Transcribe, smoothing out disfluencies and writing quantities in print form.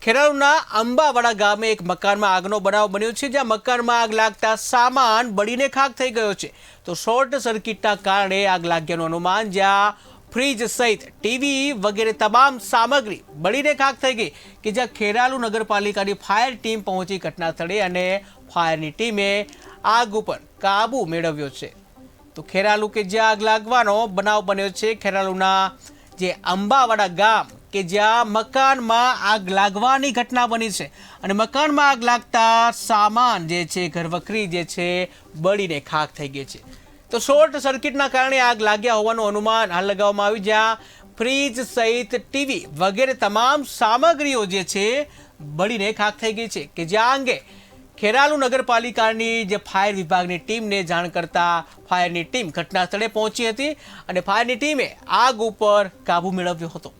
ખેરાલુના અંબાવાડા ગામે એક મકાનમાં આગનો બનાવ બન્યો છે, જ્યાં મકાનમાં આગ લાગતા સામાન બળીને ખાખ થઈ ગયો છે. તો શોર્ટ સર્કિટના કારણે આગ લાગ્યાનું અનુમાન, જ્યાં ફ્રીજ સહિત ટીવી વગેરે તમામ સામગ્રી બળીને ખાખ થઈ ગઈ કે જ્યાં ખેરાલુ નગરપાલિકાની ફાયર ટીમ પહોંચી ઘટના સ્થળે અને ફાયરની ટીમે આગ ઉપર કાબુ મેળવ્યો છે. તો ખેરાલુ કે જ્યાં આગ લાગવાનો બનાવ બન્યો છે, ખેરાલુના જે અંબાવાડા ગામ કે જ્યાં મકાનમાં આગ લાગવાની ઘટના બની છે અને મકાનમાં આગ લાગતા સામાન જે છે, ઘરવખરી જે છે, બળીને ખાખ થઈ ગઈ છે. તો શોર્ટ સર્કિટના કારણે આગ લાગ્યા હોવાનું અનુમાન હાલ લગાવવામાં આવ્યું, જ્યાં ફ્રીજ સહિત ટીવી વગેરે તમામ સામગ્રીઓ જે છે બળીને ખાખ થઈ ગઈ છે કે જ્યાં અંગે ખેરાલુ નગરપાલિકાની જે ફાયર વિભાગની ટીમને જાણ કરતા ફાયરની ટીમ ઘટના સ્થળે પહોંચી હતી અને ફાયરની ટીમે આગ ઉપર કાબુ મેળવ્યો હતો.